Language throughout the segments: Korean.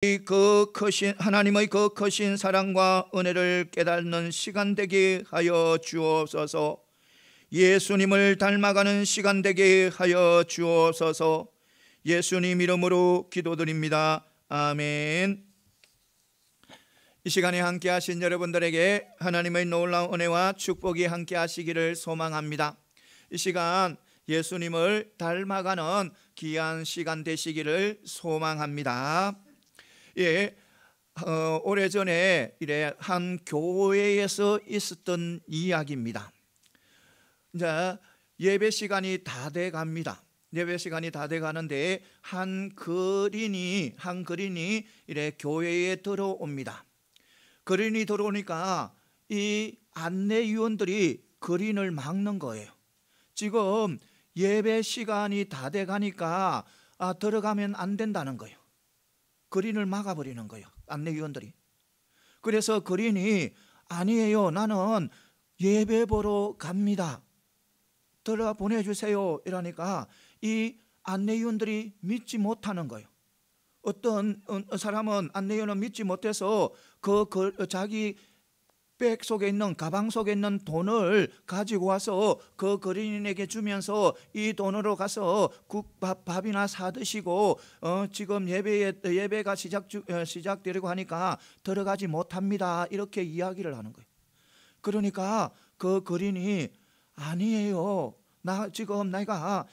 그 크신 하나님의 그 크신 사랑과 은혜를 깨닫는 시간 되게 하여 주옵소서. 예수님을 닮아가는 시간 되게 하여 주옵소서. 예수님 이름으로 기도드립니다. 아멘. 이 시간에 함께 하신 여러분들에게 하나님의 놀라운 은혜와 축복이 함께 하시기를 소망합니다. 이 시간 예수님을 닮아가는 귀한 시간 되시기를 소망합니다. 예, 오래전에 한 교회에서 있었던 이야기입니다. 이제 예배 시간이 다 돼 갑니다. 예배 시간이 다 돼 가는데 한 거린이 이래 교회에 들어옵니다. 거린이 들어오니까 이 안내위원들이 거린을 막는 거예요. 지금 예배 시간이 다 돼 가니까 들어가면 안 된다는 거예요. 거린을 막아버리는 거예요, 안내위원들이. 그래서 거린이 아니에요, 나는 예배 보러 갑니다, 들어 보내주세요 이러니까 이 안내위원들이 믿지 못하는 거예요. 어떤 사람은 안내위원은 믿지 못해서 자기 백 속에 있는 가방 속에 있는 돈을 가지고 와서 그 거린에게 주면서 이 돈으로 가서 밥이나 사 드시고 지금 예배가 시작되려고 하니까 들어가지 못합니다, 이렇게 이야기를 하는 거예요. 그러니까 그 거린이 아니에요, 내가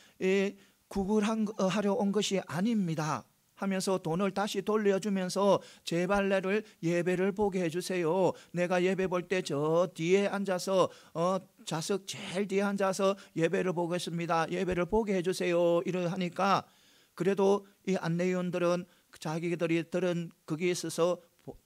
구걸하려 온 것이 아닙니다 하면서 돈을 다시 돌려주면서 제발 나를 예배를 보게 해주세요. 내가 예배 볼 때 저 뒤에 앉아서 좌석 제일 뒤에 앉아서 예배를 보겠습니다, 예배를 보게 해주세요 이러 하니까, 그래도 이 안내위원들은 자기들이 들은 거기에 있어서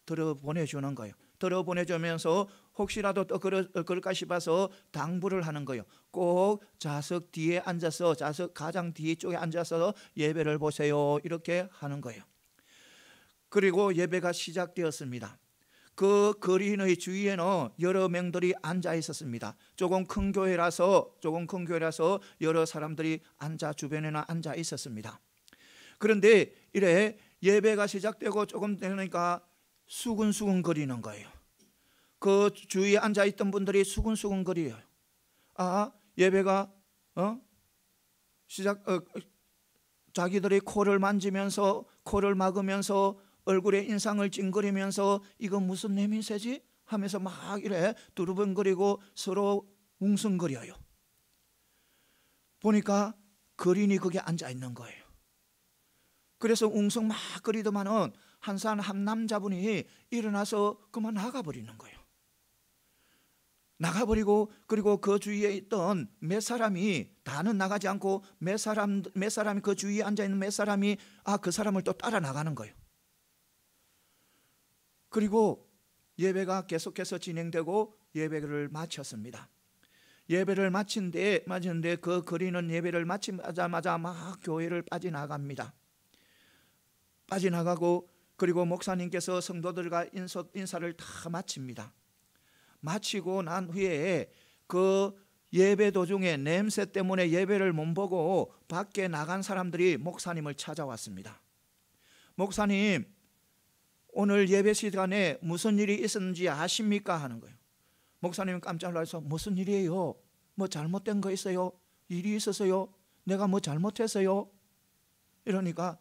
들어 보내주는 거예요. 들어 보내주면서 혹시라도 또 그럴까 싶어서 당부를 하는 거예요. 꼭 좌석 뒤에 앉아서, 좌석 가장 뒤쪽에 앉아서 예배를 보세요 이렇게 하는 거예요. 그리고 예배가 시작되었습니다. 그 거린의 주위에는 여러 명들이 앉아 있었습니다. 조금 큰 교회라서 여러 사람들이 주변에는 앉아 있었습니다. 그런데 이래 예배가 시작되고 조금 되니까 수근수근 거리는 거예요. 그 주위에 앉아있던 분들이 수근수근 거려요. 예배가 자기들이 코를 만지면서, 코를 막으면서, 얼굴에 인상을 찡그리면서 이거 무슨 냄새지? 하면서 막 이래 두루번거리고 서로 웅성거려요. 보니까 거린이 거기 앉아있는 거예요. 그래서 웅성 막 거리더만은 한 남자분이 일어나서 그만 나가버리는 거예요. 나가버리고, 그리고 그 주위에 있던 몇 사람이, 다는 나가지 않고 몇 사람이 그 주위에 앉아있는 몇 사람이 그 사람을 또 따라 나가는 거예요. 그리고 예배가 계속해서 진행되고 예배를 마쳤습니다. 예배를 마치는데 그 거린은 예배를 마치자마자 막 교회를 빠져나갑니다. 빠져나가고, 그리고 목사님께서 성도들과 인사를 다 마칩니다. 마치고 난 후에 그 예배 도중에 냄새 때문에 예배를 못 보고 밖에 나간 사람들이 목사님을 찾아왔습니다. 목사님, 오늘 예배 시간에 무슨 일이 있었는지 아십니까? 하는 거예요. 목사님은 깜짝 놀라서 무슨 일이에요? 뭐 잘못된 거 있어요? 일이 있었어요? 내가 뭐 잘못했어요? 이러니까,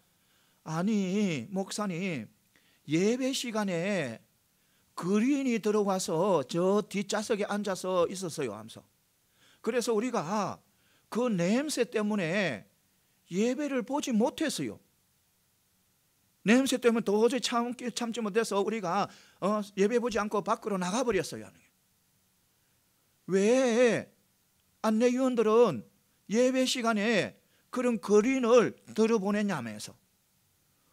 아니 목사님, 예배 시간에 거린이 들어와서 저 뒷좌석에 앉아서 있었어요 하면서, 그래서 우리가 그 냄새 때문에 예배를 보지 못했어요. 냄새 때문에 도저히 참지 못해서 우리가 예배 보지 않고 밖으로 나가버렸어요. 왜 안내위원들은 예배 시간에 그런 거린을 들어보냈냐면서,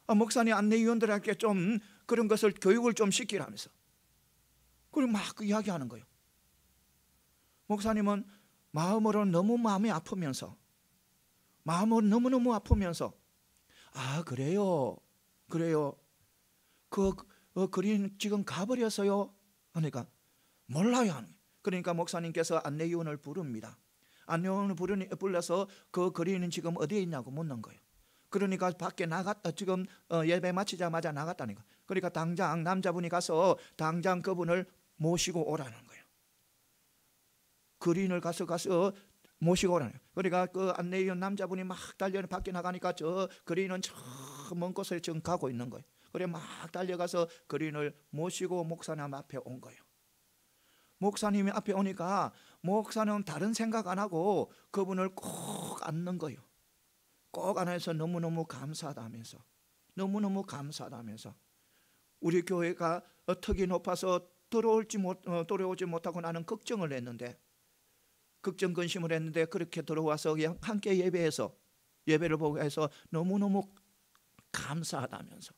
목사님 안내위원들에게 좀 그런 것을 교육을 좀 시키라면서, 그리고 막 이야기하는 거예요. 목사님은 마음으로 너무 마음이 아프면서, 너무너무 아프면서, 그래요 그 거린 지금 가버렸어요 하니까 몰라요. 그러니까 목사님께서 안내위원을 부릅니다. 안내위원을 불러서 그 거린은 지금 어디에 있냐고 묻는 거예요. 그러니까 밖에 나갔다. 지금 예배 마치자마자 나갔다니까. 그러니까 당장 남자분이 가서 당장 그분을 모시고 오라는 거예요. 그린을 가서 모시고 오라는 거예요. 그러니까 그 안내위원 남자분이 막 달려 밖에 나가니까 저 그린은 저 먼 곳에 지금 가고 있는 거예요. 그래 막 달려가서 그린을 모시고 목사님 앞에 온 거예요. 목사님이 앞에 오니까 목사는 다른 생각 안 하고 그분을 꼭 안는 거예요. 꼭 안아서 너무너무 감사하다면서, 너무너무 감사하다면서, 우리 교회가 턱이 높아서 들어오지 못하고 나는 걱정을 했는데, 걱정 근심을 했는데 그렇게 들어와서 그냥 함께 예배를 보고 해서 너무너무 감사하다면서,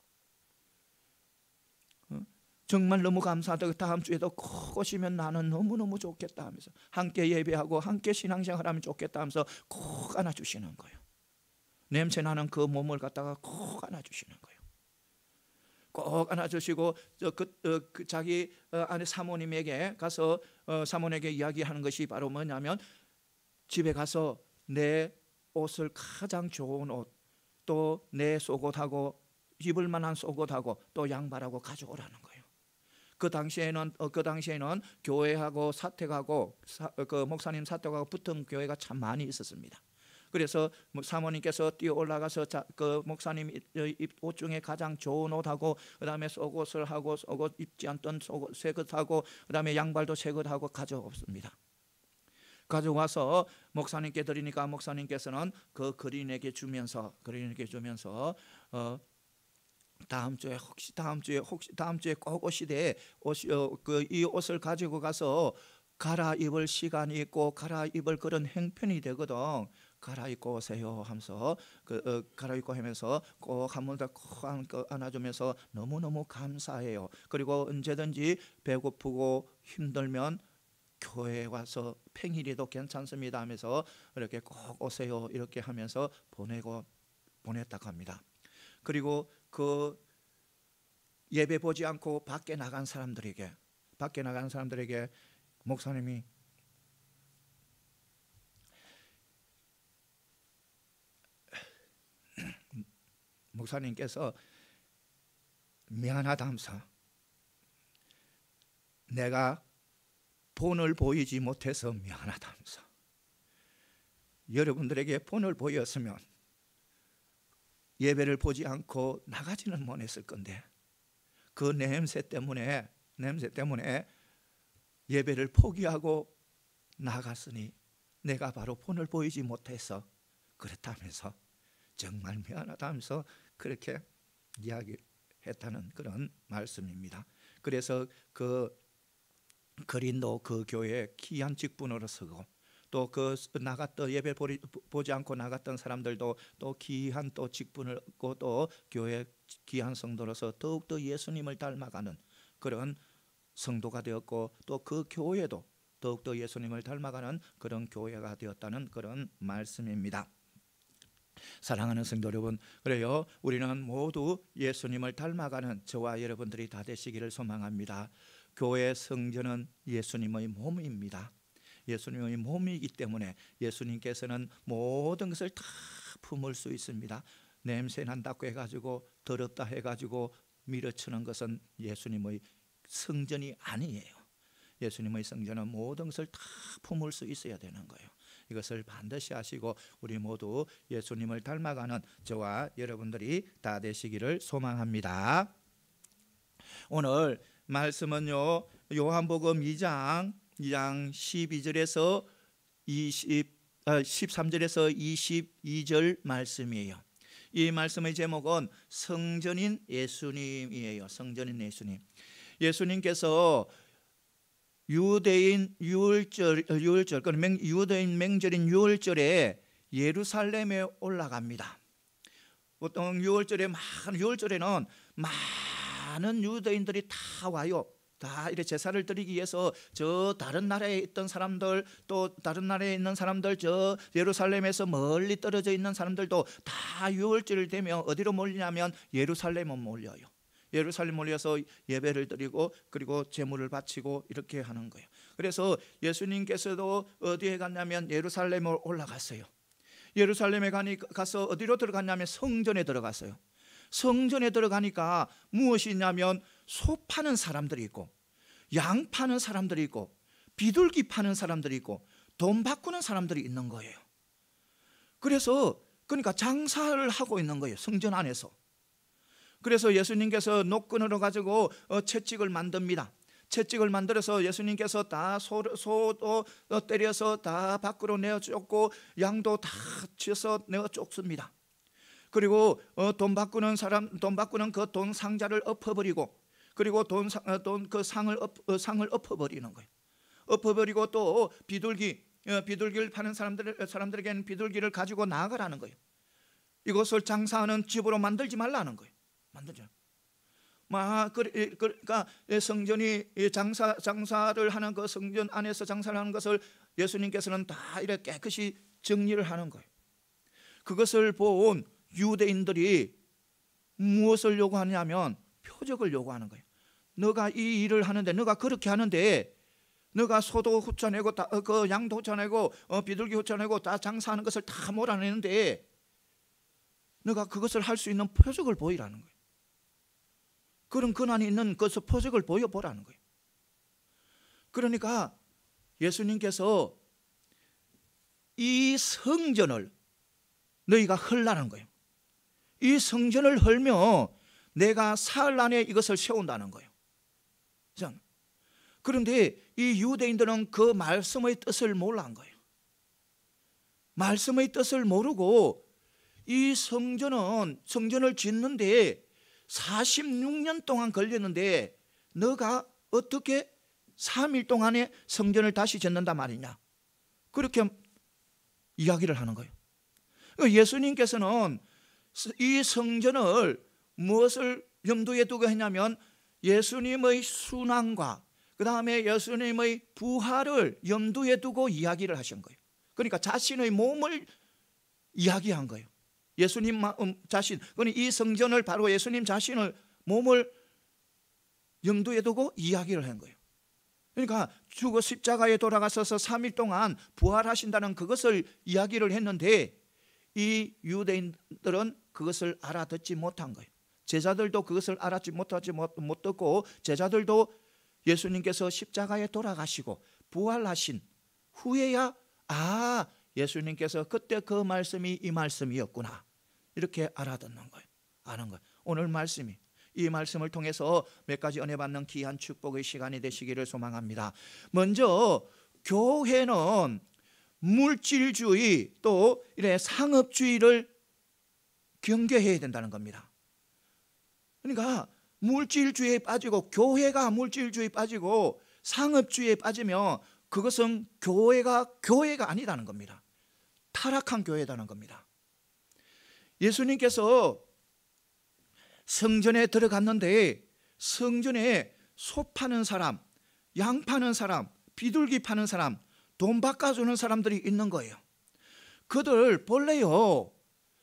정말 너무 감사하다고 다음 주에도 꼭 오시면 나는 너무너무 좋겠다 하면서, 함께 예배하고 함께 신앙생활하면 좋겠다 하면서 꼭 안아주시는 거예요. 냄새나는 그 몸을 갖다가 꼭 안아주시는 거예요. 꼭 안아주시고 자기 아내 사모님에게 가서 사모님에게 이야기하는 것이 바로 뭐냐면, 집에 가서 내 옷을 가장 좋은 옷, 또 내 속옷하고 입을 만한 속옷하고 또 양말하고 가져오라는 거예요. 그 당시에는 교회하고 사택하고 그 목사님 사택하고 붙은 교회가 참 많이 있었습니다. 그래서 사모님께서 뛰어 올라가서 그 목사님 옷 중에 가장 좋은 옷하고, 그 다음에 속옷을 하고, 속옷 입지 않던 속옷 새것하고, 그 다음에 양발도 새것하고 가져옵습니다. 가져와서 목사님께 드리니까 목사님께서는 그 그린에게 주면서 다음 주에 꼭 오시되 이 옷을 가지고 가서 갈아입을 시간이 있고 갈아입을 그런 행편이 되거든. 갈아입고 오세요 하면서 갈아입고 하면서 꼭 한 번 더 꼭 안아주면서 너무너무 감사해요. 그리고 언제든지 배고프고 힘들면 교회에 와서 평일에도 괜찮습니다 하면서 이렇게 꼭 오세요 이렇게 하면서 보냈다고 합니다. 그리고 그 예배 보지 않고 밖에 나간 사람들에게 목사님이 목사님께서 미안하다면서, 내가 본을 보이지 못해서 미안하다면서, 여러분들에게 본을 보였으면 예배를 보지 않고 나가지는 못했을 건데 그 냄새 때문에 예배를 포기하고 나갔으니 내가 바로 본을 보이지 못해서 그렇다면서 정말 미안하다면서 그렇게 이야기했다는 그런 말씀입니다. 그래서 그 그린도 그 교회에 귀한 직분으로 서고, 또 그 나갔던 예배 보지 않고 나갔던 사람들도 또 귀한 또 직분을 얻고 또 교회 귀한 성도로서 더욱더 예수님을 닮아가는 그런 성도가 되었고, 또 그 교회도 더욱더 예수님을 닮아가는 그런 교회가 되었다는 그런 말씀입니다. 사랑하는 성도 여러분, 그래요, 우리는 모두 예수님을 닮아가는 저와 여러분들이 다 되시기를 소망합니다. 교회 성전은 예수님의 몸입니다. 예수님의 몸이기 때문에 예수님께서는 모든 것을 다 품을 수 있습니다. 냄새 난다고 해가지고 더럽다 해가지고 밀어치는 것은 예수님의 성전이 아니에요. 예수님의 성전은 모든 것을 다 품을 수 있어야 되는 거예요. 이것을 반드시 하시고 우리 모두 예수님을 닮아가는 저와 여러분들이 다 되시기를 소망합니다. 오늘 말씀은요, 요한복음 2장 12절에서 13절에서 22절 말씀이에요. 이 말씀의 제목은 성전인 예수님이에요. 성전인 예수님. 예수님께서 유대인 유월절, 유대인 명절인 유월절에 예루살렘에 올라갑니다. 보통 유월절에는 많은 유대인들이 다 와요. 다 이렇게 제사를 드리기 위해서 저 다른 나라에 있던 사람들, 또 다른 나라에 있는 사람들, 저 예루살렘에서 멀리 떨어져 있는 사람들도 다 유월절 되면 어디로 몰리냐면 예루살렘에 몰려요. 예루살렘 몰려서 예배를 드리고 그리고 제물을 바치고 이렇게 하는 거예요. 그래서 예수님께서도 어디에 갔냐면 예루살렘으로 올라갔어요. 예루살렘에 가서 어디로 들어갔냐면 성전에 들어갔어요. 성전에 들어가니까 무엇이 있냐면 소 파는 사람들이 있고, 양 파는 사람들이 있고, 비둘기 파는 사람들이 있고, 돈 바꾸는 사람들이 있는 거예요. 그래서 그러니까 장사를 하고 있는 거예요, 성전 안에서. 그래서 예수님께서 노끈으로 가지고 채찍을 만듭니다. 채찍을 만들어서 예수님께서 다 소도 때려서 다 밖으로 내어 쫓고 양도 다 치어서 내어 쫓습니다. 그리고 돈 바꾸는 그 돈 상자를 엎어버리고, 그리고 그 상을 엎어버리는 거예요. 엎어버리고 또 비둘기를 파는 사람들에게는 비둘기를 가지고 나가라는 거예요. 이것을 장사하는 집으로 만들지 말라는 거예요. 만들죠. 그러니까 성전이 장사를 하는 그 성전 안에서 장사를 하는 것을 예수님께서는 다 이렇게 깨끗이 정리를 하는 거예요. 그것을 본 유대인들이 무엇을 요구하냐면 표적을 요구하는 거예요. 너가 이 일을 하는데, 너가 그렇게 하는데, 너가 소도 훔쳐내고 그 양도 훔쳐내고 비둘기 훔쳐내고 다 장사하는 것을 다 몰아내는데 너가 그것을 할 수 있는 표적을 보이라는 거예요. 그런 권한이 있는 것을 표적을 보여보라는 거예요. 그러니까 예수님께서 이 성전을 너희가 헐라는 거예요. 이 성전을 헐며 내가 사흘 안에 이것을 세운다는 거예요. 그런데 이 유대인들은 그 말씀의 뜻을 몰라한 거예요. 말씀의 뜻을 모르고 이 성전을 짓는데 46년 동안 걸렸는데 너가 어떻게 3일 동안에 성전을 다시 짓는단 말이냐, 그렇게 이야기를 하는 거예요. 예수님께서는 이 성전을 무엇을 염두에 두고 했냐면 예수님의 순환과 그 다음에 예수님의 부활을 염두에 두고 이야기를 하신 거예요. 그러니까 자신의 몸을 이야기한 거예요. 예수님 자신, 그러니까 이 성전을 바로 예수님 자신을 몸을 염두에 두고 이야기를 한 거예요. 그러니까 죽어 십자가에 돌아가셔서 3일 동안 부활하신다는 그것을 이야기를 했는데 이 유대인들은 그것을 알아듣지 못한 거예요. 제자들도 그것을 알아듣지 못 듣고, 제자들도 예수님께서 십자가에 돌아가시고 부활하신 후에야 예수님께서 그때 그 말씀이 이 말씀이었구나, 이렇게 알아듣는 거예요. 아는 거예요. 오늘 말씀이, 이 말씀을 통해서 몇 가지 은혜 받는 귀한 축복의 시간이 되시기를 소망합니다. 먼저 교회는 물질주의 또 이래 상업주의를 경계해야 된다는 겁니다. 그러니까 물질주의에 빠지고, 교회가 물질주의에 빠지고 상업주의에 빠지면 그것은 교회가 아니라는 겁니다. 타락한 교회라는 겁니다. 예수님께서 성전에 들어갔는데 성전에 소 파는 사람, 양 파는 사람, 비둘기 파는 사람, 돈 바꿔주는 사람들이 있는 거예요. 그들 본래요,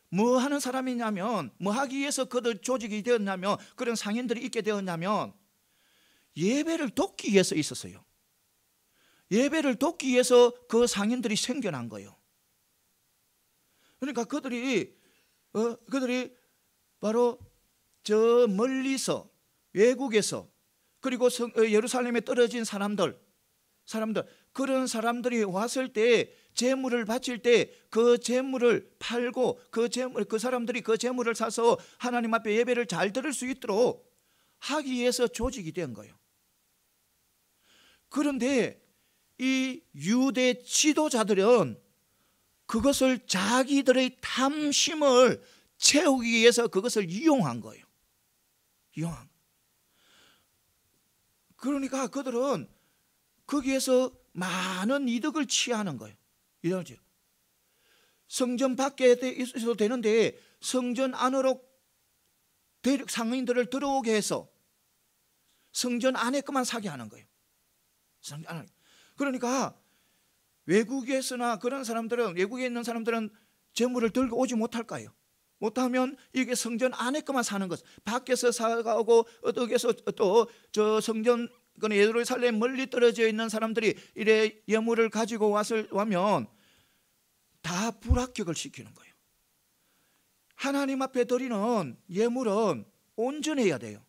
뭐 하는 사람이냐면, 뭐 하기 위해서 그들 조직이 되었냐면, 그런 상인들이 있게 되었냐면 예배를 돕기 위해서 있었어요. 예배를 돕기 위해서 그 상인들이 생겨난 거예요. 그러니까 그들이 바로 저 멀리서, 외국에서, 그리고 예루살렘에 떨어진 사람들, 그런 사람들이 왔을 때 재물을 바칠 때 그 재물을 팔고 그 사람들이 그 재물을 사서 하나님 앞에 예배를 잘 드릴 수 있도록 하기 위해서 조직이 된 거예요. 그런데 이 유대 지도자들은 그것을 자기들의 탐심을 채우기 위해서 그것을 이용한 거예요. 그러니까 그들은 거기에서 많은 이득을 취하는 거예요. 이러죠. 성전 밖에 있어도 되는데 성전 안으로 상인들을 들어오게 해서 성전 안에 것만 사게 하는 거예요. 그러니까 외국에서나 그런 사람들은, 외국에 있는 사람들은 재물을 들고 오지 못할까요? 못하면 이게 성전 안에 것만 사는 것, 밖에서 사가고 어디에서 또 저 성전, 예루살렘 멀리 떨어져 있는 사람들이 이래 예물을 가지고 와면 다 불합격을 시키는 거예요. 하나님 앞에 드리는 예물은 온전해야 돼요.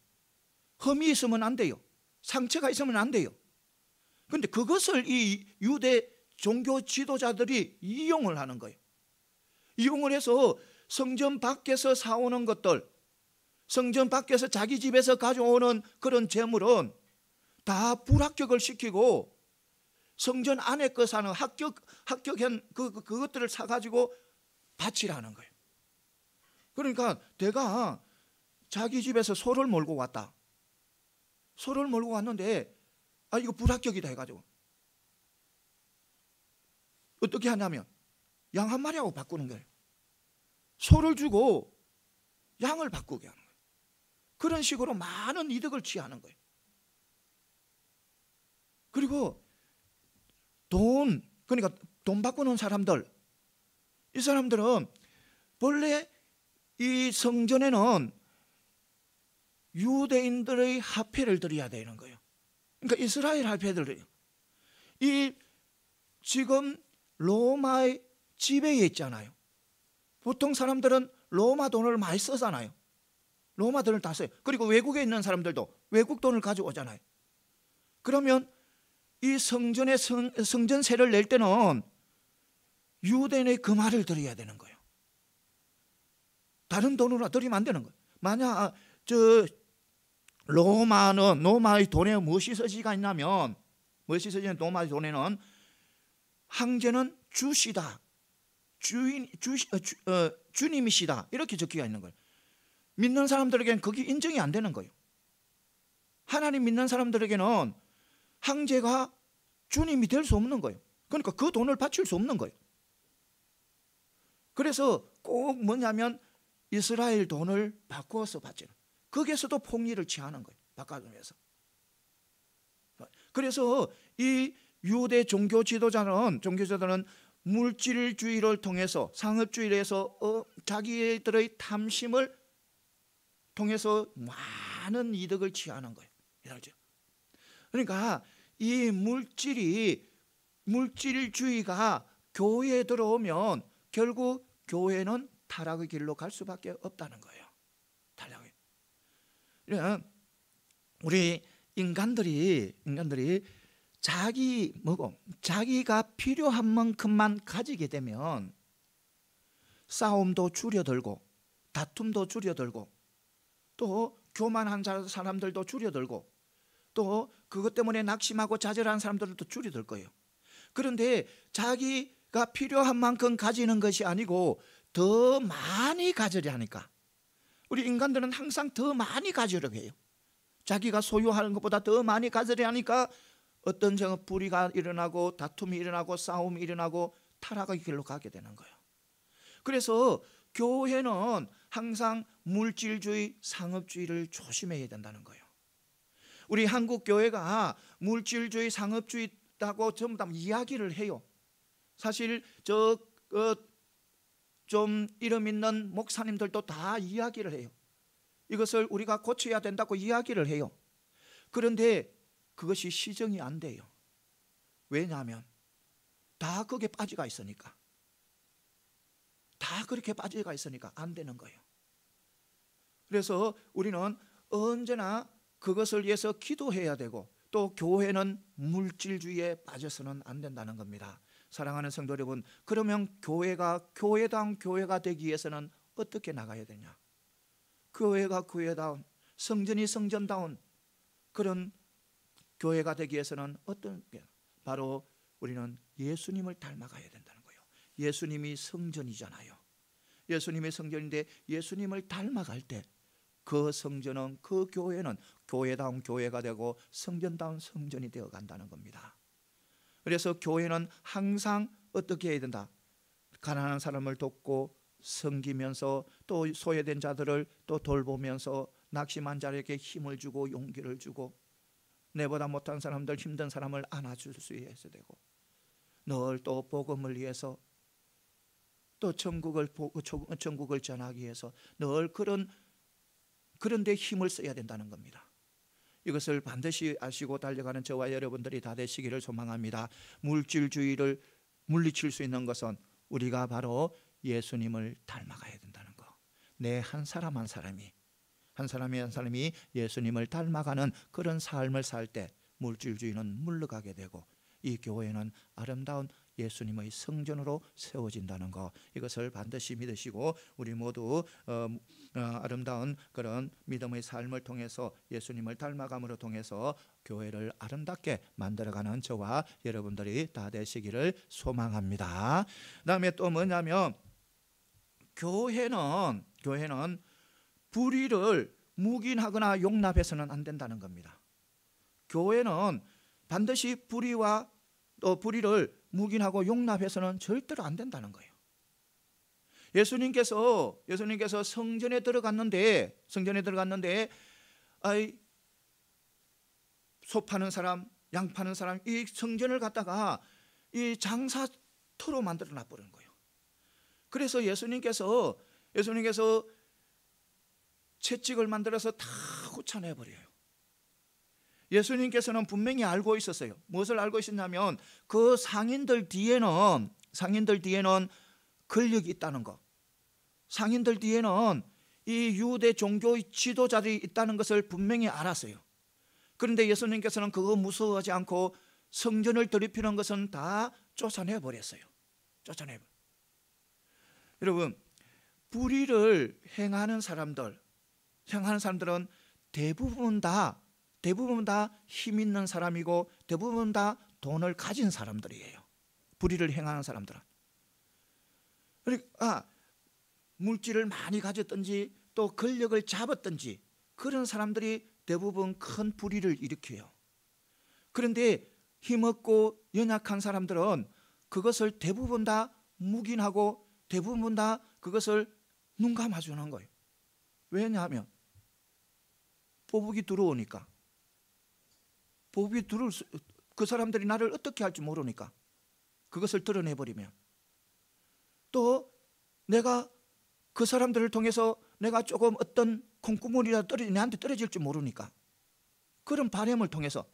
흠이 있으면 안 돼요. 상처가 있으면 안 돼요. 그런데 그것을 이 유대 종교 지도자들이 이용을 하는 거예요. 이용을 해서 성전 밖에서 사오는 것들, 성전 밖에서 자기 집에서 가져오는 그런 재물은 다 불합격을 시키고 성전 안에 거 사는 합격한 그것들을 사가지고 바치라는 거예요. 그러니까 내가 자기 집에서 소를 몰고 왔다. 소를 몰고 왔는데 이거 불합격이다 해가지고 어떻게 하냐면 양 한 마리하고 바꾸는 거예요. 소를 주고 양을 바꾸게 하는 거예요. 그런 식으로 많은 이득을 취하는 거예요. 그리고 그러니까 돈 바꾸는 사람들, 이 사람들은 본래 이 성전에는 유대인들의 화폐를 드려야 되는 거예요. 그러니까 이스라엘 화폐를 드려요. 이 지금 로마의 지배에 있잖아요. 보통 사람들은 로마 돈을 많이 쓰잖아요. 로마 돈을 다 써요. 그리고 외국에 있는 사람들도 외국 돈을 가져오잖아요. 그러면 이 성전에 성전세를 낼 때는 유대인의 금화를 드려야 되는 거예요. 다른 돈으로 드리면 안 되는 거예요. 만약 로마의 돈에 무엇이 써지가 있냐면, 무엇이 써지는 로마의 돈에는 황제는 주시다, 주님이시다 이렇게 적혀가 있는 거예요. 믿는 사람들에게는 그게 인정이 안 되는 거예요. 하나님 믿는 사람들에게는 황제가 주님이 될 수 없는 거예요. 그러니까 그 돈을 바칠 수 없는 거예요. 그래서 꼭 뭐냐면 이스라엘 돈을 바꾸어서 바치는, 거기에서도 폭리를 취하는 거예요. 바꿔주면서. 그래서 이 유대 종교 지도자들은 물질주의를 통해서, 상업주의를 해서 자기들의 탐심을 통해서 많은 이득을 취하는 거예요. 그러니까 이 물질주의가 교회에 들어오면 결국 교회는 타락의 길로 갈 수밖에 없다는 거예요. 타락의. 우리 인간들이 자기가 필요한 만큼만 가지게 되면 싸움도 줄여들고 다툼도 줄여들고 또 교만한 사람들도 줄여들고 또 그것 때문에 낙심하고 좌절한 사람들도 줄여들 거예요. 그런데 자기가 필요한 만큼 가지는 것이 아니고 더 많이 가지려 하니까, 우리 인간들은 항상 더 많이 가지려고 해요. 자기가 소유하는 것보다 더 많이 가지려 하니까 어떤 불의가 일어나고 다툼이 일어나고 싸움이 일어나고 타락의 길로 가게 되는 거예요. 그래서 교회는 항상 물질주의, 상업주의를 조심해야 된다는 거예요. 우리 한국 교회가 물질주의, 상업주의라고 전부 다 이야기를 해요. 사실 좀 이름 있는 목사님들도 다 이야기를 해요. 이것을 우리가 고쳐야 된다고 이야기를 해요. 그런데 그것이 시정이 안 돼요. 왜냐하면 다 거기에 빠져가 있으니까. 다 그렇게 빠져가 있으니까 안 되는 거예요. 그래서 우리는 언제나 그것을 위해서 기도해야 되고, 또 교회는 물질주의에 빠져서는 안 된다는 겁니다. 사랑하는 성도 여러분, 그러면 교회가 교회다운 교회가 되기 위해서는 어떻게 나가야 되냐? 교회가 교회다운, 성전이 성전다운 그런 교회가 되기 위해서는 어떤 게? 바로 우리는 예수님을 닮아가야 된다는 거예요. 예수님이 성전이잖아요. 예수님의 성전인데 예수님을 닮아갈 때 그 성전은, 그 교회는 교회다운 교회가 되고 성전다운 성전이 되어 간다는 겁니다. 그래서 교회는 항상 어떻게 해야 된다? 가난한 사람을 돕고 섬기면서 또 소외된 자들을 또 돌보면서 낙심한 자에게 힘을 주고 용기를 주고 내보다 못한 사람들, 힘든 사람을 안아줄 수 있어야 되고, 늘 또 복음을 위해서 또 천국을 전하기 위해서 늘 그런 데 힘을 써야 된다는 겁니다. 이것을 반드시 아시고 달려가는 저와 여러분들이 다 되시기를 소망합니다. 물질주의를 물리칠 수 있는 것은 우리가 바로 예수님을 닮아가야 된다는 거. 내 한 사람 한 사람이 예수님을 닮아가는 그런 삶을 살 때 물질주의는 물러가게 되고 이 교회는 아름다운 예수님의 성전으로 세워진다는 것, 이것을 반드시 믿으시고 우리 모두 아름다운 그런 믿음의 삶을 통해서 예수님을 닮아감으로 통해서 교회를 아름답게 만들어가는 저와 여러분들이 다 되시기를 소망합니다. 그다음에 또 뭐냐면 교회는 불의를 묵인하거나 용납해서는 안 된다는 겁니다. 교회는 반드시 불의와 또 불의를 묵인하고 용납해서는 절대로 안 된다는 거예요. 예수님께서 성전에 들어갔는데 소 파는 사람, 양 파는 사람, 이 성전을 갖다가 이 장사터로 만들어 놔버리는 거예요. 그래서 예수님께서 채찍을 만들어서 다 후쳐내버려요. 예수님께서는 분명히 알고 있었어요. 무엇을 알고 있었냐면 그 상인들 뒤에는 권력이 있다는 것, 상인들 뒤에는 이 유대 종교의 지도자들이 있다는 것을 분명히 알았어요. 그런데 예수님께서는 그거 무서워하지 않고 성전을 더럽히는 것은 다 쫓아내버렸어요. 여러분, 불의를 행하는 사람들은 대부분 다 힘 있는 사람이고 대부분 다 돈을 가진 사람들이에요. 불의를 행하는 사람들은. 그러니까 물질을 많이 가졌든지 또 권력을 잡았든지 그런 사람들이 대부분 큰 불의를 일으켜요. 그런데 힘없고 연약한 사람들은 그것을 대부분 다 묵인하고 대부분 다 그것을 눈 감아주는 거예요. 왜냐하면 보복이 들어오니까, 그 사람들이 나를 어떻게 할지 모르니까 그것을 드러내버리면, 또 내가 그 사람들을 통해서 내가 조금 어떤 콩고물이라도 내한테 떨어질지 모르니까 그런 바램을 통해서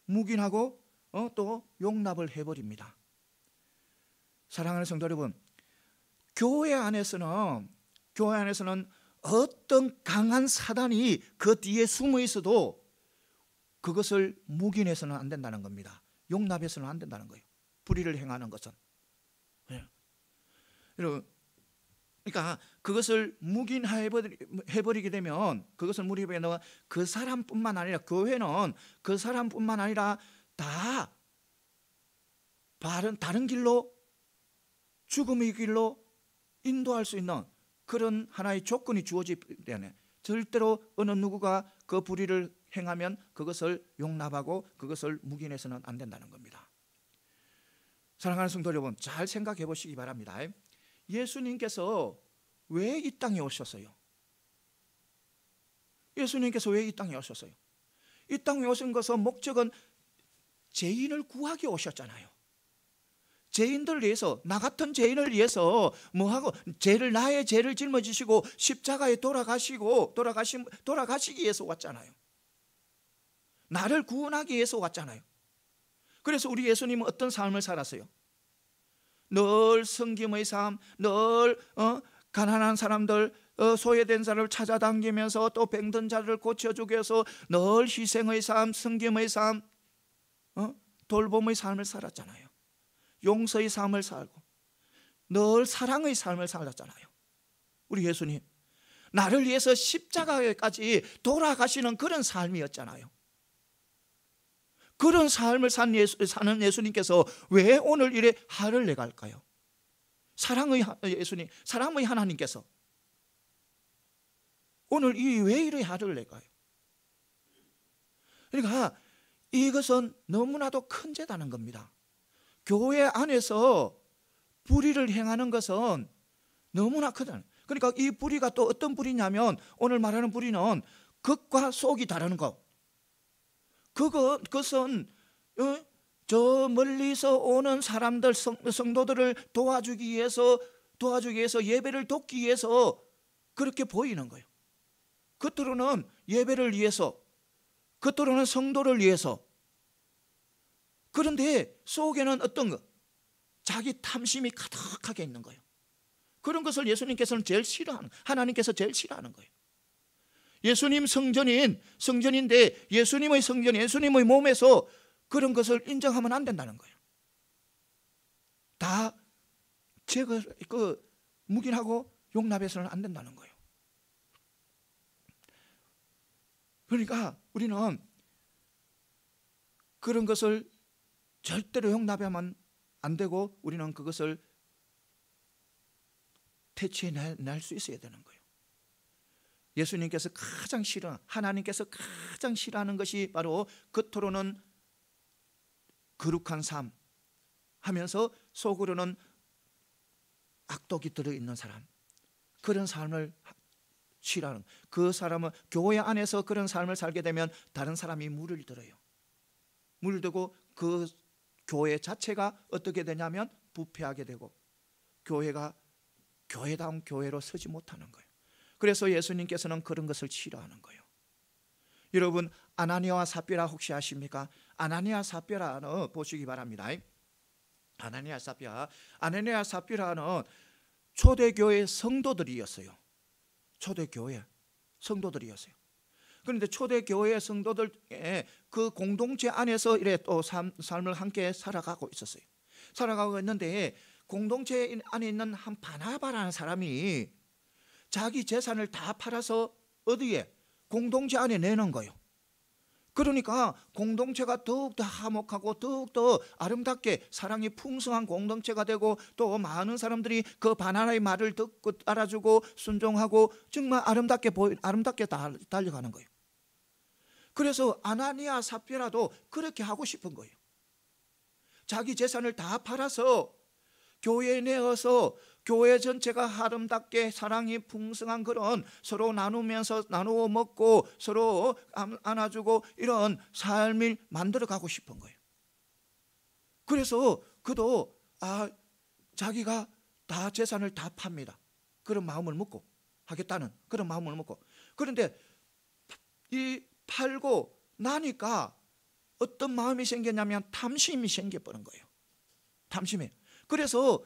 묵인하고 또 용납을 해버립니다. 사랑하는 성도 여러분, 교회 안에서는 어떤 강한 사단이 그 뒤에 숨어 있어도 그것을 묵인해서는 안 된다는 겁니다. 용납해서는 안 된다는 거예요. 불의를 행하는 것은. 여러분, 그러니까 그것을 묵인해버리게 되면 그 사람뿐만 아니라, 교회는 그 사람뿐만 아니라 다 다른 길로, 죽음의 길로 인도할 수 있는 그런 하나의 조건이 주어지기 때문에 절대로 어느 누구가 그 불의를 행하면 그것을 용납하고 그것을 묵인해서는 안 된다는 겁니다. 사랑하는 성도 여러분, 잘 생각해 보시기 바랍니다. 예수님께서 왜 이 땅에 오셨어요? 이 땅에 오신 것은 목적은 죄인을 구하기 위해서잖아요. 죄인들을 위해서, 나 같은 죄인을 위해서 나의 죄를 짊어지시고 십자가에 돌아가시기 위해서 왔잖아요. 나를 구원하기 위해서 왔잖아요. 그래서 우리 예수님은 어떤 삶을 살았어요? 늘 섬김의 삶, 늘 가난한 사람들, 소외된 자를 찾아다니면서 또 병든 자를 고쳐주기 위해서 늘 희생의 삶, 섬김의 삶, 돌봄의 삶을 살았잖아요. 용서의 삶을 살고 늘 사랑의 삶을 살았잖아요. 우리 예수님, 나를 위해서 십자가에까지 돌아가시는 그런 삶이었잖아요. 그런 삶을 사는 예수님께서 왜 오늘 이래 화를 내갈까요? 사랑의 예수님, 사랑의 하나님께서 오늘 왜 이래 화를 내가요? 그러니까 이것은 너무나도 큰 죄다는 겁니다. 교회 안에서 불의를 행하는 것은 너무나 크다. 그러니까 이 불의가 또 어떤 불의냐면, 오늘 말하는 불의는 겉과 속이 다른 것. 그것은 저 멀리서 오는 사람들, 성도들을 도와주기 위해서 예배를 돕기 위해서 그렇게 보이는 거예요. 겉으로는 예배를 위해서, 겉으로는 성도를 위해서. 그런데 속에는 어떤 것? 자기 탐심이 가득하게 있는 거예요. 그런 것을 예수님께서는 제일 싫어하는, 하나님께서 제일 싫어하는 거예요. 예수님 성전인데 예수님의 성전, 예수님의 몸에서 그런 것을 인정하면 안 된다는 거예요. 다 제거, 묵인하고 용납해서는 안 된다는 거예요. 그러니까 우리는 그런 것을 절대로 용납하면 안 되고, 우리는 그것을 퇴치해낼 수 있어야 되는 거예요. 예수님께서 가장 싫어, 하나님께서 가장 싫어하는 것이 바로 겉으로는 거룩한 삶 하면서 속으로는 악독이 들어있는 사람, 그런 삶을 싫어하는, 그 사람은 교회 안에서 그런 삶을 살게 되면 다른 사람이 물을 들어요. 물을 들고 그 교회 자체가 어떻게 되냐면 부패하게 되고 교회가 교회다운 교회로 서지 못하는 거예요. 그래서 예수님께서는 그런 것을 싫어하는 거예요. 여러분, 아나니아와 삽비라 혹시 아십니까? 아나니아 삽비라는 보시기 바랍니다. 아나니아 삽비라는 초대교회 성도들이었어요. 초대교회 성도들이었어요. 그런데 초대교회 성도들의 그 공동체 안에서 이래 또 삶을 함께 살아가고 있었어요. 살아가고 있는데 공동체 안에 있는 한 바나바라는 사람이 자기 재산을 다 팔아서 어디에? 공동체 안에 내는 거예요. 그러니까 공동체가 더욱더 화목하고 더욱더 아름답게 사랑이 풍성한 공동체가 되고, 또 많은 사람들이 그 바나나의 말을 듣고 따라주고 순종하고 정말 아름답게 달려가는 거예요. 그래서 아나니아 삽비라도 그렇게 하고 싶은 거예요. 자기 재산을 다 팔아서 교회에 내어서 교회 전체가 아름답게 사랑이 풍성한 그런, 서로 나누면서 나누어 먹고 서로 안아주고 이런 삶을 만들어 가고 싶은 거예요. 그래서 그도 자기가 다 재산을 다 팝니다. 그런 마음을 먹고 하겠다는 그런 마음을 먹고, 그런데 이 팔고 나니까 어떤 마음이 생겼냐면 탐심이 생겨버린 거예요. 탐심에. 그래서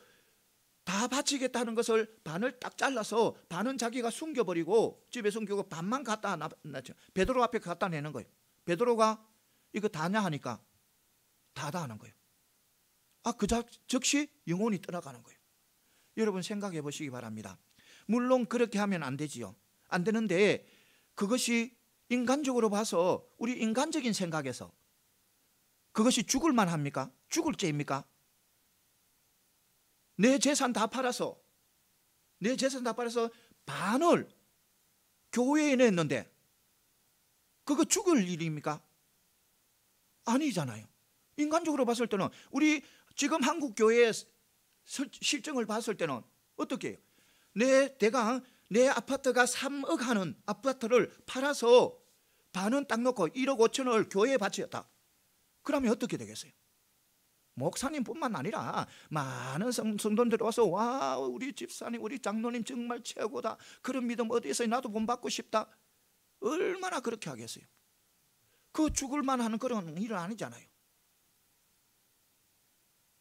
다 바치겠다는 것을 반을 딱 잘라서 반은 자기가 숨겨버리고 집에 숨기고 반만 갖다 놨죠. 베드로 앞에 갖다 내는 거예요. 베드로가 이거 다냐 하니까 다다 하는 거예요. 그 즉시 영혼이 떠나가는 거예요. 여러분 생각해 보시기 바랍니다. 물론 그렇게 하면 안 되지요. 안 되는데 그것이 인간적으로 봐서, 우리 인간적인 생각에서 그것이 죽을 만합니까? 죽을 죄입니까? 내 재산 다 팔아서 반을 교회에 냈는데 그거 죽을 일입니까? 아니잖아요. 인간적으로 봤을 때는, 우리 지금 한국 교회의 실정을 봤을 때는 어떻게 해요? 내 아파트가 3억 하는 아파트를 팔아서 반은 딱 놓고 1억 5천을 교회에 바쳤다. 그러면 어떻게 되겠어요? 목사님뿐만 아니라 많은 성도들이 와서 와, 우리 집사님, 우리 장로님 정말 최고다, 그런 믿음 어디에서 나도 본받고 싶다, 얼마나 그렇게 하겠어요? 그 죽을 만한 그런 일은 아니잖아요.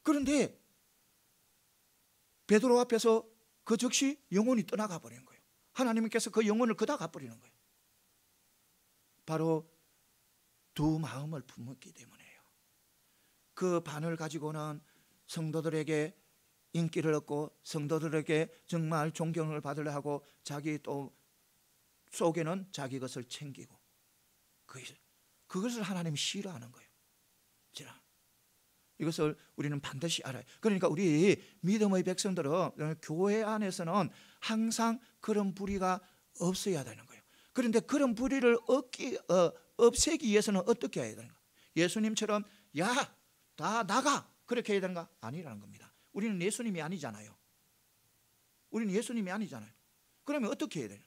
그런데 베드로 앞에서 그 즉시 영혼이 떠나가 버리는 거예요. 하나님께서 그 영혼을 그다 가버리는 거예요. 바로 두 마음을 품었기 때문에요. 그 반을 가지고는 성도들에게 인기를 얻고 성도들에게 정말 존경을 받으려 하고, 자기 또 속에는 자기 것을 챙기고, 그것을 하나님이 싫어하는 거예요. 이것을 우리는 반드시 알아요. 그러니까 우리 믿음의 백성들은 교회 안에서는 항상 그런 불의가 없어야 되는 거예요. 그런데 그런 불의를 없애기 위해서는 어떻게 해야 되는가? 예수님처럼 야, 다 나가, 그렇게 해야 되는가? 아니라는 겁니다. 우리는 예수님이 아니잖아요. 그러면 어떻게 해야 돼요?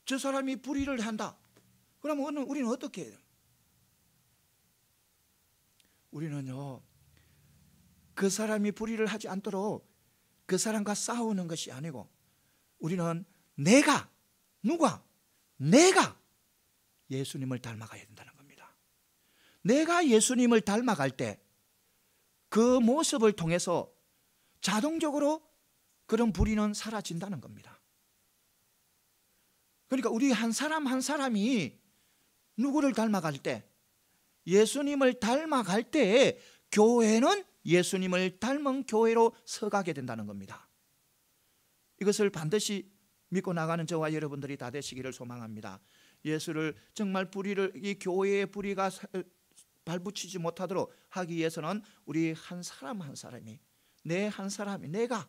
저 사람이 불의를 한다. 그러면 우리는 어떻게 해야 돼요? 우리는요, 그 사람이 불의를 하지 않도록 그 사람과 싸우는 것이 아니고, 우리는 내가 예수님을 닮아가야 된다는 겁니다. 내가 예수님을 닮아갈 때 그 모습을 통해서 자동적으로 그런 불의는 사라진다는 겁니다. 그러니까 우리 한 사람 한 사람이 누구를 닮아갈 때, 예수님을 닮아갈 때 교회는 예수님을 닮은 교회로 서가게 된다는 겁니다. 이것을 반드시 믿고 나가는 저와 여러분들이 다 되시기를 소망합니다. 예수를 정말 불의를, 이 교회의 불의가 발붙이지 못하도록 하기 위해서는 우리 한 사람 한 사람이, 내 한 사람이, 내가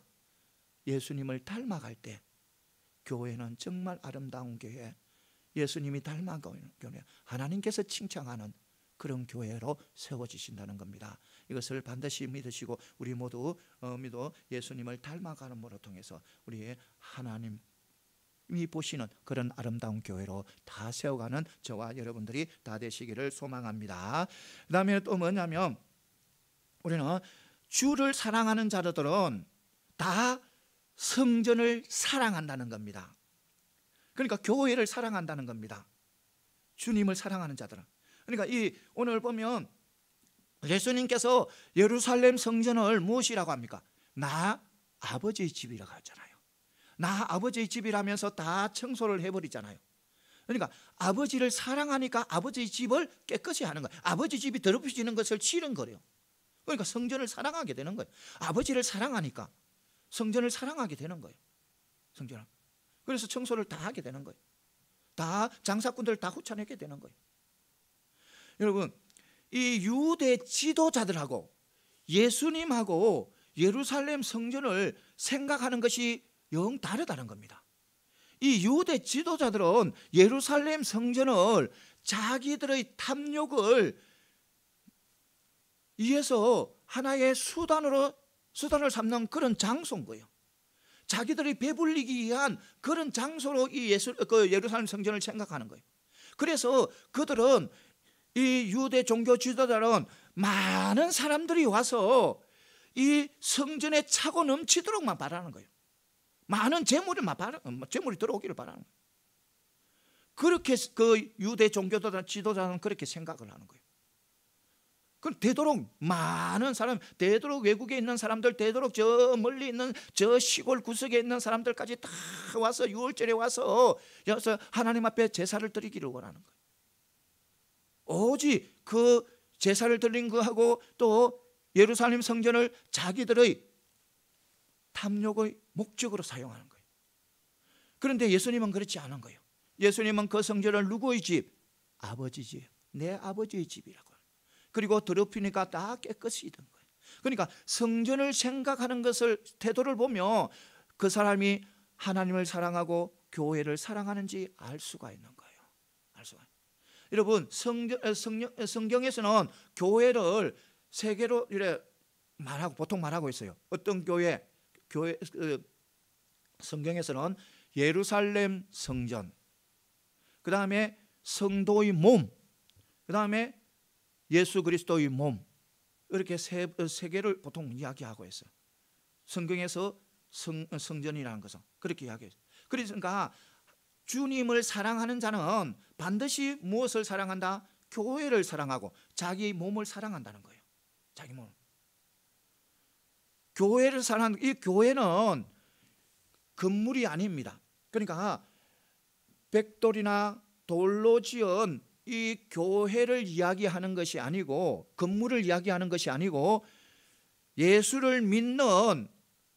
예수님을 닮아갈 때 교회는 정말 아름다운 교회, 예수님이 닮아가는 교회, 하나님께서 칭찬하는 그런 교회로 세워지신다는 겁니다. 이것을 반드시 믿으시고 우리 모두 믿어 예수님을 닮아가는 모로 통해서 우리의 하나님이 보시는 그런 아름다운 교회로 다 세워가는 저와 여러분들이 다 되시기를 소망합니다. 그 다음에 또 뭐냐면, 우리는 주를 사랑하는 자들은 다 성전을 사랑한다는 겁니다. 그러니까 교회를 사랑한다는 겁니다. 주님을 사랑하는 자들은. 그러니까 이 오늘 보면 예수님께서 예루살렘 성전을 무엇이라고 합니까? 나 아버지의 집이라고 하잖아요. 나 아버지의 집이라면서 다 청소를 해버리잖아요. 그러니까 아버지를 사랑하니까 아버지의 집을 깨끗이 하는 거예요. 아버지 집이 더럽혀지는 것을 싫은 거예요. 그러니까 성전을 사랑하게 되는 거예요. 아버지를 사랑하니까 성전을 사랑하게 되는 거예요. 성전을. 그래서 청소를 다 하게 되는 거예요. 다 장사꾼들 다 후쳐내게 되는 거예요. 여러분, 이 유대 지도자들하고 예수님하고 예루살렘 성전을 생각하는 것이 영 다르다는 겁니다. 이 유대 지도자들은 예루살렘 성전을 자기들의 탐욕을 위해서 하나의 수단을 삼는 그런 장소인 거예요. 자기들이 배불리기 위한 그런 장소로 이 예루살렘 성전을 생각하는 거예요. 그래서 그들은, 이 유대 종교 지도자들은 많은 사람들이 와서 이 성전에 차고 넘치도록만 바라는 거예요. 많은 재물이 들어오기를 바라는 거예요. 그렇게 그 유대 종교 지도자는 그렇게 생각을 하는 거예요. 그럼 되도록 많은 사람, 되도록 외국에 있는 사람들, 되도록 저 멀리 있는 저 시골 구석에 있는 사람들까지 다 와서 유월절에 와서 하나님 앞에 제사를 드리기를 원하는 거예요. 오직 그 제사를 드린 거하고 또 예루살렘 성전을 자기들의 탐욕의 목적으로 사용하는 거예요. 그런데 예수님은 그렇지 않은 거예요. 예수님은 그 성전을 누구의 집? 아버지 집, 내 아버지의 집이라고. 그리고 더럽히니까 다 깨끗이 된 거예요. 그러니까 성전을 생각하는 것을, 태도를 보면 그 사람이 하나님을 사랑하고 교회를 사랑하는지 알 수가 있는 거예요. 알 수가. 여러분, 성경에서는 교회를 세 개로 이래 보통 말하고 있어요. 어떤 교회 성경에서는 예루살렘 성전, 그 다음에 성도의 몸, 그 다음에 예수 그리스도의 몸, 이렇게 세 개를 보통 이야기하고 있어요. 성경에서 성전이라는 것은 그렇게 이야기해요. 그러니까 주님을 사랑하는 자는 반드시 무엇을 사랑한다? 교회를 사랑하고 자기 몸을 사랑한다는 거예요. 자기 몸. 교회를 사랑하는, 이 교회는 건물이 아닙니다. 그러니까 백돌이나 돌로 지은 이 교회를 이야기하는 것이 아니고, 건물을 이야기하는 것이 아니고, 예수를 믿는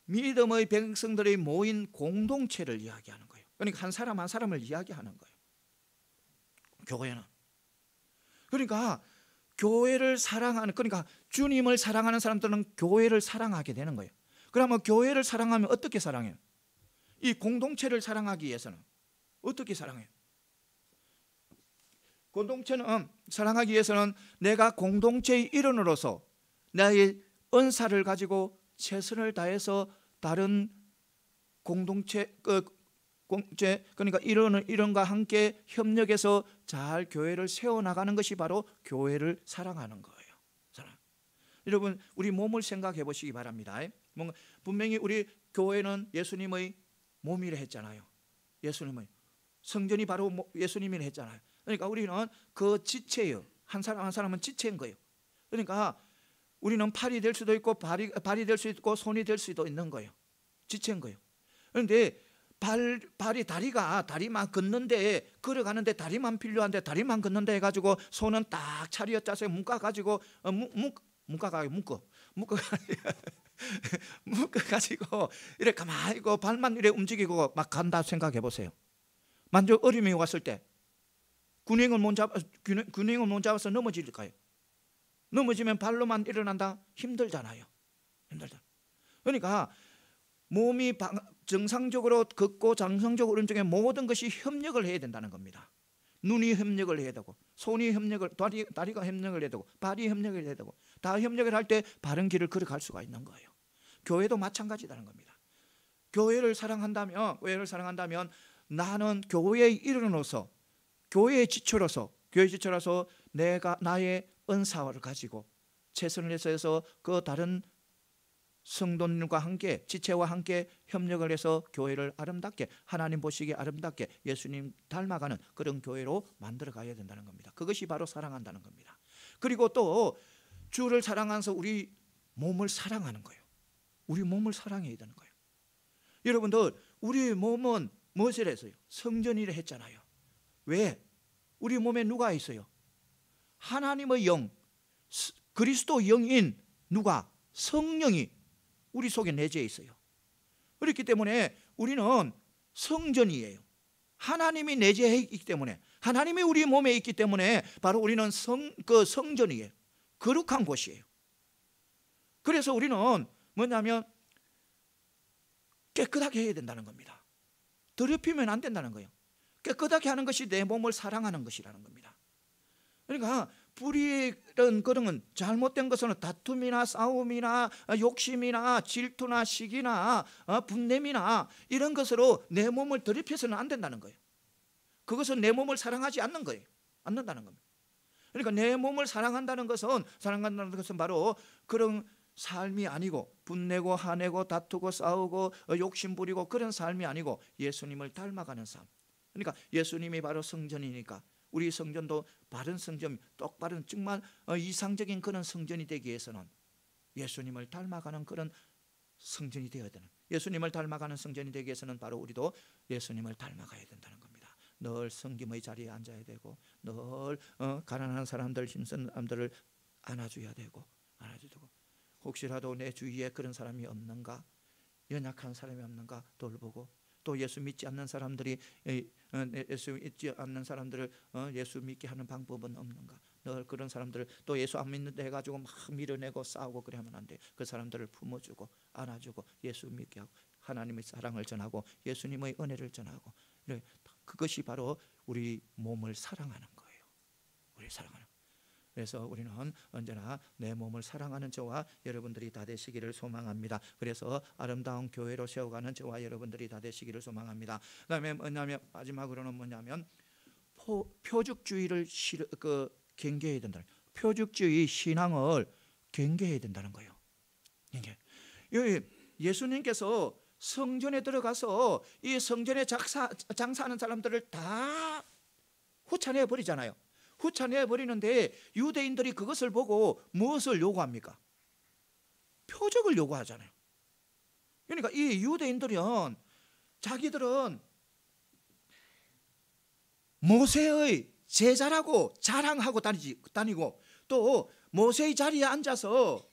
믿음의 백성들이 모인 공동체를 이야기하는 거예요. 그러니까 한 사람 한 사람을 이야기하는 거예요. 교회는. 그러니까 교회를 사랑하는, 그러니까 주님을 사랑하는 사람들은 교회를 사랑하게 되는 거예요. 그러면 교회를 사랑하면 어떻게 사랑해요? 이 공동체를 사랑하기 위해서는 어떻게 사랑해요? 공동체는 사랑하기 위해서는 내가 공동체의 일원으로서 나의 은사를 가지고 최선을 다해서 다른 공동체, 그러니까 일원과 함께 협력해서 잘 교회를 세워나가는 것이 바로 교회를 사랑하는 거예요. 여러분, 우리 몸을 생각해 보시기 바랍니다. 분명히 우리 교회는 예수님의 몸이라 했잖아요. 예수님의 성전이 바로 예수님이라 했잖아요. 그러니까 우리는 그 지체예요. 한 사람 한 사람은 지체인 거예요. 그러니까 우리는 팔이 될 수도 있고 발이 될 수 있고 손이 될 수도 있는 거예요. 지체인 거예요. 그런데 다리만 걷는데, 걸어가는데 다리만 필요한데 다리만 걷는데 해가지고 손은 딱 차리어 짜서 묶어가지고 묶어가지고 이렇게 가만히 있고 발만 이렇게 움직이고 막 간다 생각해 보세요. 만약 어려움이 왔을 때 균형을 못 잡아서 넘어질까요? 넘어지면 발로만 일어난다? 힘들잖아요. 그러니까 몸이 정상적으로 걷고 정상적으로 움직이는 모든 것이 협력을 해야 된다는 겁니다. 눈이 협력을 해야 되고, 손이 협력을, 다리가 협력을 해야 되고, 발이 협력을 해야 되고, 다 협력을 할 때 바른 길을 걸어갈 수가 있는 거예요. 교회도 마찬가지라는 겁니다. 교회를 사랑한다면 나는 교회의 일원으로서, 교회의 지체로서 내가 나의 은사를 가지고 최선을 다해서 그 다른 성도님과 함께, 지체와 함께 협력을 해서 교회를 아름답게, 하나님 보시기에 아름답게 예수님 닮아가는 그런 교회로 만들어 가야 된다는 겁니다. 그것이 바로 사랑한다는 겁니다. 그리고 또 주를 사랑하면서 우리 몸을 사랑하는 거예요. 우리 몸을 사랑해야 되는 거예요. 여러분들, 우리 몸은 무엇을 했어요? 성전이라 했잖아요. 왜? 우리 몸에 누가 있어요? 하나님의 영, 그리스도 영인 누가? 성령이 우리 속에 내재해 있어요. 그렇기 때문에 우리는 성전이에요. 하나님이 내재해 있기 때문에, 하나님이 우리 몸에 있기 때문에 바로 우리는 성전이에요. 거룩한 곳이에요. 그래서 우리는 뭐냐면 깨끗하게 해야 된다는 겁니다. 더럽히면 안 된다는 거예요. 깨끗하게 하는 것이 내 몸을 사랑하는 것이라는 겁니다. 그러니까 불의는 그런 잘못된 것은 다툼이나 싸움이나 욕심이나 질투나 시기나 분냄이나 이런 것으로 내 몸을 더럽혀서는 안 된다는 거예요. 그것은 내 몸을 사랑하지 않는다는 겁니다. 그러니까 내 몸을 사랑한다는 것은 바로 그런 삶이 아니고, 분내고 화내고 다투고 싸우고 욕심 부리고 그런 삶이 아니고 예수님을 닮아가는 삶. 그러니까 예수님이 바로 성전이니까 우리 성전도 바른 성전, 똑바른 정말 이상적인 그런 성전이 되기 위해서는 예수님을 닮아가는 그런 성전이 되어야 되는, 예수님을 닮아가는 성전이 되기 위해서는 바로 우리도 예수님을 닮아가야 된다는 겁니다. 늘 성김의 자리에 앉아야 되고, 늘 가난한 사람들, 힘쓴 사람들을 안아줘야 되고, 혹시라도 내 주위에 그런 사람이 없는가, 연약한 사람이 없는가 돌보고, 또 예수 믿지 않는 사람들을 예수 믿게 하는 방법은 없는가. 늘 그런 사람들을 또 예수 안 믿는다 해가지고 막 밀어내고 싸우고 그래 하면 안 돼. 그 사람들을 품어주고 안아주고 예수 믿게 하고 하나님의 사랑을 전하고 예수님의 은혜를 전하고, 그것이 바로 우리 몸을 사랑하는 거예요. 우리 사랑하는. 그래서 우리는 언제나 내 몸을 사랑하는 저와 여러분들이 다 되시기를 소망합니다. 그래서 아름다운 교회로 세워가는 저와 여러분들이 다 되시기를 소망합니다. 그다음에 마지막으로는 뭐냐면 표적주의를 경계해야 된다. 표적주의 신앙을 경계해야 된다는 거예요. 예수님께서 성전에 들어가서 이 성전에 장사하는 사람들을 다 후찬해 버리잖아요. 후찬해 버리는데 유대인들이 그것을 보고 무엇을 요구합니까? 표적을 요구하잖아요. 그러니까 이 유대인들은 자기들은 모세의 제자라고 자랑하고 다니고, 또 모세의 자리에 앉아서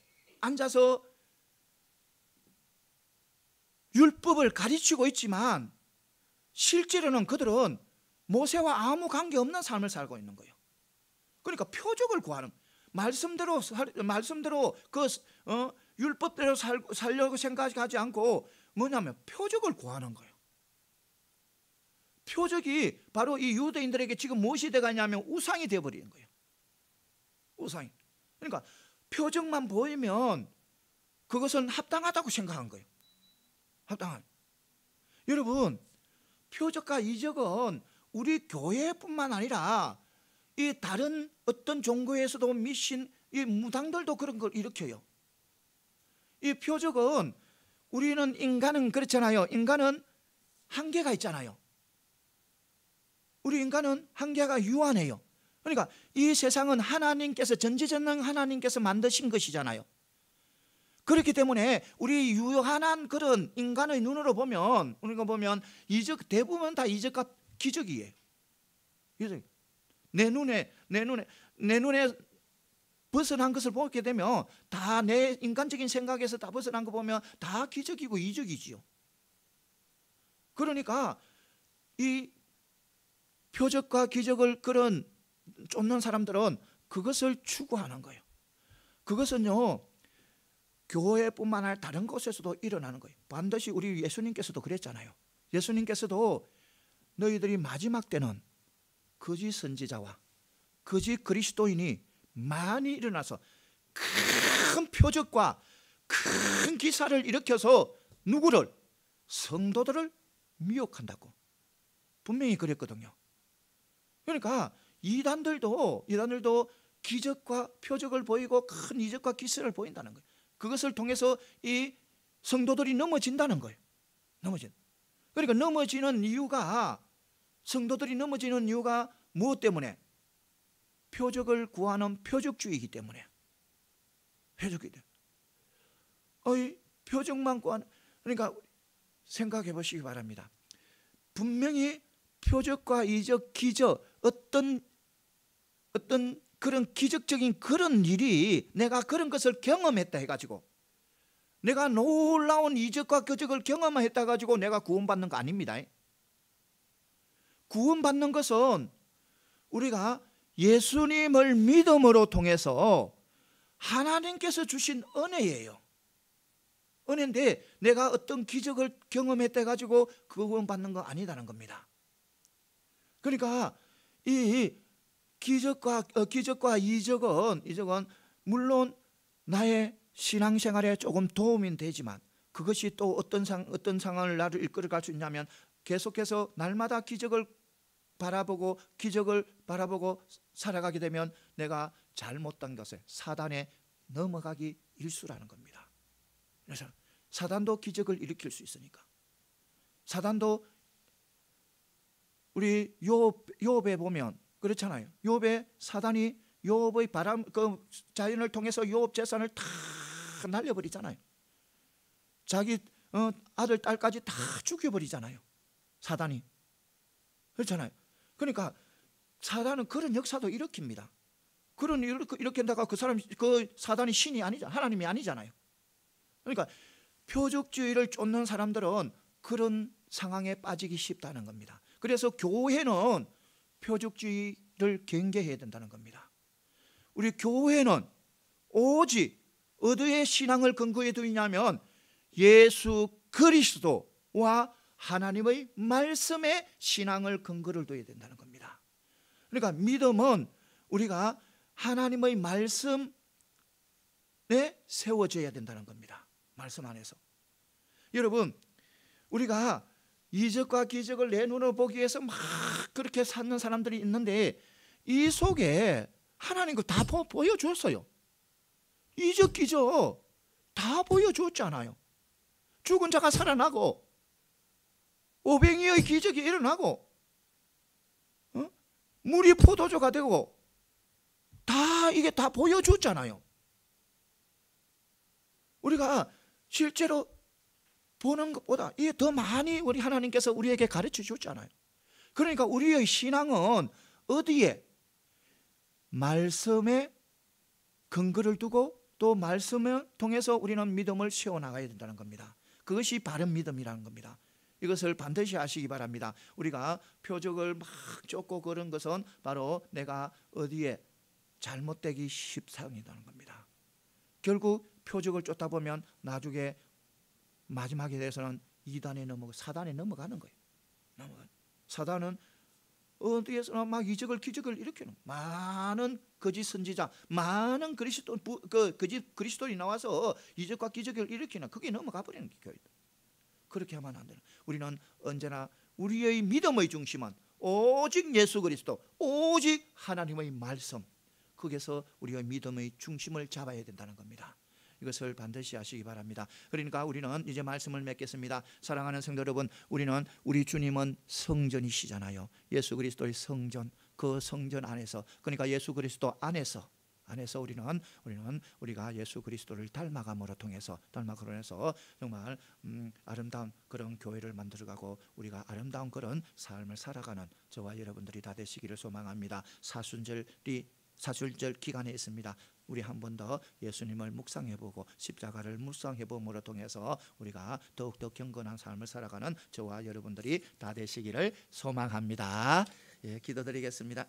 율법을 가르치고 있지만 실제로는 그들은 모세와 아무 관계없는 삶을 살고 있는 거예요. 그러니까 표적을 구하는, 말씀대로 그 율법대로 살려고 생각하지 않고 뭐냐면 표적을 구하는 거예요. 표적이 바로 이 유대인들에게 지금 무엇이 되가냐면 우상이 되어버리는 거예요. 우상이. 그러니까 표적만 보이면 그것은 합당하다고 생각한 거예요. 합당한. 여러분, 표적과 이적은 우리 교회뿐만 아니라 이 다른 어떤 종교에서도 미신, 이 무당들도 그런 걸 일으켜요. 이 표적은, 우리는 인간은 그렇잖아요. 인간은 한계가 있잖아요. 우리 인간은 한계가 유한해요. 그러니까 이 세상은 하나님께서, 전지전능 하나님께서 만드신 것이잖아요. 그렇기 때문에 우리 유한한 그런 인간의 눈으로 보면, 우리가 보면 대부분 다 이적과 기적이에요. 내 눈에 벗어난 것을 보게 되면 다 내 인간적인 생각에서 다 벗어난 거 보면 다 기적이고 이적이지요. 그러니까 이 표적과 기적을 그런 쫓는 사람들은 그것을 추구하는 거예요. 그것은요, 교회뿐만 아니라 다른 곳에서도 일어나는 거예요. 반드시 우리 예수님께서도 그랬잖아요. 예수님께서도 너희들이 마지막 때는 거짓 선지자와 거짓 그리스도인이 많이 일어나서 큰 표적과 큰 기사를 일으켜서 누구를? 성도들을 미혹한다고 분명히 그랬거든요. 그러니까 이단들도 기적과 표적을 보이고 큰 이적과 기사를 보인다는 거예요. 그것을 통해서 이 성도들이 넘어진다는 거예요. 그러니까 성도들이 넘어지는 이유가 무엇 때문에? 표적을 구하는 표적주의이기 때문에. 표적만 구하는, 그러니까 생각해 보시기 바랍니다. 분명히 표적과 이적, 기적, 어떤 그런 기적적인 그런 일이, 내가 그런 것을 경험했다 해가지고, 내가 놀라운 이적과 기적을 경험했다 해가지고 내가 구원받는 거 아닙니다. 구원받는 것은 우리가 예수님을 믿음으로 통해서 하나님께서 주신 은혜예요. 은혜인데 내가 어떤 기적을 경험했다 해가지고 구원받는 거 아니다는 겁니다. 그러니까 이 기적과 이적은 물론 나의 신앙생활에 조금 도움이 되지만, 그것이 또 어떤 상황을 나를 이끌어갈 수 있냐면, 계속해서 날마다 기적을 바라보고 살아가게 되면 내가 잘못된 것에 사단에 넘어가기 일수라는 겁니다. 그래서 사단도 기적을 일으킬 수 있으니까. 사단도 우리 욥에 보면 그렇잖아요. 욥에 사단이 욥의 그 자연을 통해서 욥 재산을 다 날려버리잖아요. 자기 아들 딸까지 다 죽여버리잖아요. 사단이. 그렇잖아요. 그러니까 사단은 그런 역사도 일으킵니다. 일으킨다가 그 사단이 신이 아니잖아요. 하나님이 아니잖아요. 그러니까 표적주의를 쫓는 사람들은 그런 상황에 빠지기 쉽다는 겁니다. 그래서 교회는 표적주의를 경계해야 된다는 겁니다. 우리 교회는 오직 어디에 신앙을 근거해 두냐면 예수 그리스도와 하나님의 말씀에 신앙을 근거를 둬야 된다는 겁니다. 그러니까 믿음은 우리가 하나님의 말씀에 세워져야 된다는 겁니다. 말씀 안에서. 여러분, 우리가 이적과 기적을 내 눈으로 보기 위해서 막 그렇게 사는 사람들이 있는데, 이 속에 하나님 거 다 보여줬어요. 이적 기적 다 보여줬잖아요. 죽은 자가 살아나고 오병이의 기적이 일어나고 물이 포도주가 되고 이게 다 보여줬잖아요. 우리가 실제로 보는 것보다 이게 더 많이 우리 하나님께서 우리에게 가르쳐 줬잖아요. 그러니까 우리의 신앙은 어디에? 말씀에 근거를 두고 또 말씀을 통해서 우리는 믿음을 세워나가야 된다는 겁니다. 그것이 바른 믿음이라는 겁니다. 이것을 반드시 아시기 바랍니다. 우리가 표적을 막 쫓고 그런 것은 바로 내가 어디에 잘못되기 십상이라는 겁니다. 결국 표적을 쫓다 보면 나중에 마지막에 대해서는 사단에 넘어가는 거예요. 사단은 어디에서나 막 이적을 기적을 일으키는 많은 거짓 선지자, 많은 거짓 그리스도인이 나와서 이적과 기적을 일으키는, 그게 넘어가 버리는 게 교회다. 그렇게 하면 안 되는. 우리는 언제나 우리의 믿음의 중심은 오직 예수 그리스도, 오직 하나님의 말씀, 거기서 우리의 믿음의 중심을 잡아야 된다는 겁니다. 이것을 반드시 아시기 바랍니다. 그러니까 우리는 이제 말씀을 맺겠습니다. 사랑하는 성도 여러분, 우리 주님은 성전이시잖아요. 예수 그리스도의 성전, 그 성전 안에서, 그러니까 예수 그리스도 안에서 안에서 우리가 예수 그리스도를 닮아감으로 통해서 정말 아름다운 그런 교회를 만들어가고 우리가 아름다운 그런 삶을 살아가는 저와 여러분들이 다 되시기를 소망합니다. 사순절 기간에 있습니다. 우리 한 번 더 예수님을 묵상해보고 십자가를 묵상해봄으로 통해서 우리가 더욱더 경건한 삶을 살아가는 저와 여러분들이 다 되시기를 소망합니다. 예, 기도드리겠습니다.